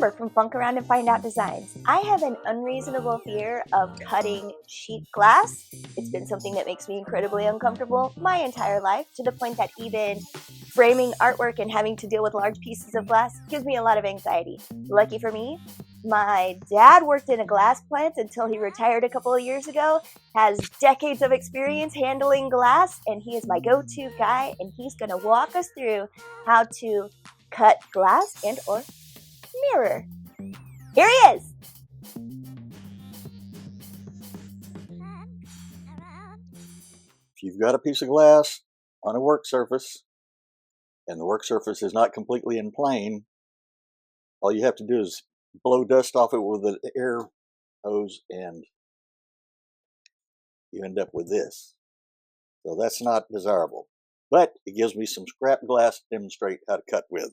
Amber from Funk Around and Find Out Designs. I have an unreasonable fear of cutting sheet glass. It's been something that makes me incredibly uncomfortable my entire life, to the point that even framing artwork and having to deal with large pieces of glass gives me a lot of anxiety. Lucky for me, my dad worked in a glass plant until he retired a couple of years ago, has decades of experience handling glass, and he is my go-to guy, and he's going to walk us through how to cut glass and or mirror. Here he is! If you've got a piece of glass on a work surface and the work surface is not completely in plane, all you have to do is blow dust off it with an air hose and you end up with this. So that's not desirable. But it gives me some scrap glass to demonstrate how to cut with.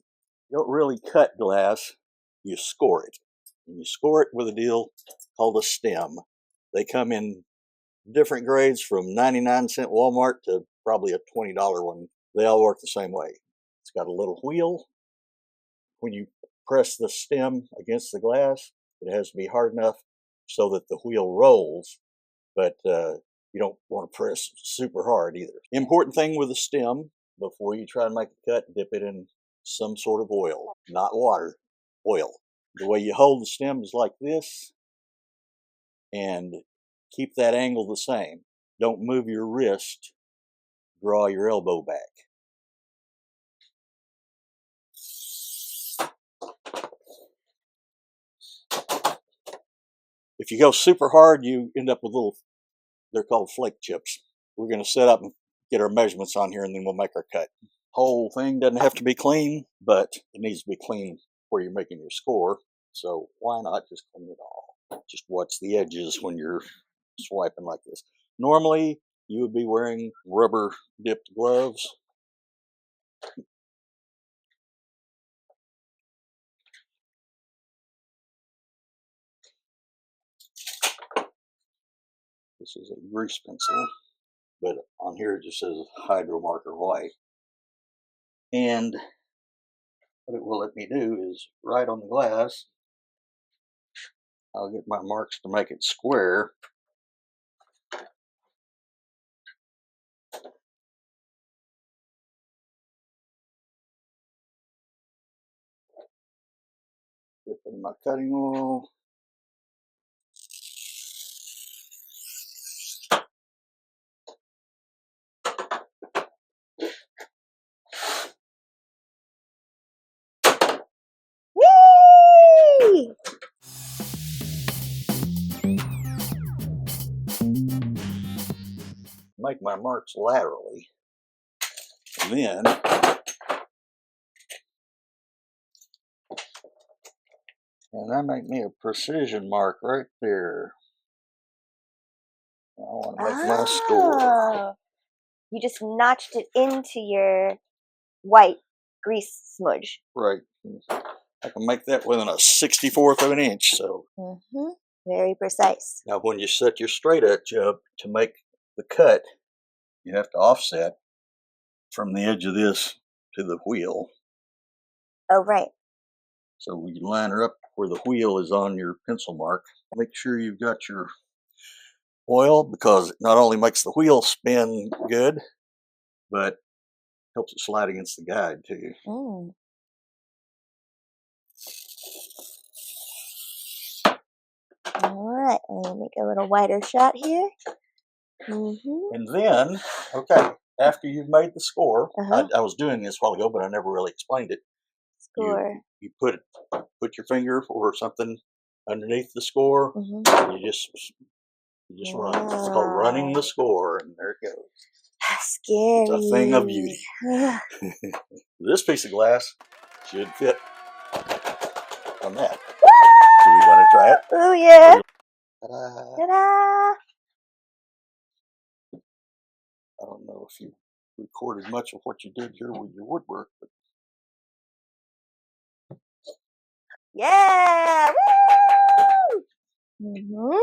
You don't really cut glass, you score it. And you score it with a deal called a stem. They come in different grades from 99-cent Walmart to probably a $20 one. They all work the same way. It's got a little wheel. When you press the stem against the glass, it has to be hard enough so that the wheel rolls, but you don't want to press super hard either. Important thing with the stem, before you try to make a cut, dip it in some sort of oil, not water, oil. The way you hold the stem is like this, and keep that angle the same. Don't move your wrist, draw your elbow back. If you go super hard, you end up with little, they're called flake chips. We're going to set up and get our measurements on here, and then we'll make our cut. Whole thing doesn't have to be clean, but it needs to be clean where you're making your score. So why not just clean it all? Just watch the edges when you're swiping like this. Normally, you would be wearing rubber dipped gloves. This is a grease pencil, but on here it just says hydro marker white. And what it will let me do is write on the glass. I'll get my marks to make it square. Dip in my cutting oil. Whee! Make my marks laterally. And then I make me a precision mark right there. I want to make my score. You just notched it into your white grease smudge. Right. I can make that within a 64th of an inch. So Very precise. now when you set your straight edge up to make the cut, you have to offset from the edge of this to the wheel. Oh, right. So when you line her up where the wheel is on your pencil mark, make sure you've got your oil, because it not only makes the wheel spin good, but helps it slide against the guide too. All right, let me make a little wider shot here. And then, okay, after you've made the score, I was doing this a while ago, but I never really explained it. Score. You put your finger or something underneath the score, and you just run. It's called running the score, and there it goes. Scary. It's a thing of beauty. This piece of glass should fit on that. Do we want to try it? Oh, yeah. Ta-da. Ta-da! I don't know if you recorded much of what you did here with your woodwork, but yeah! Woo! Woo!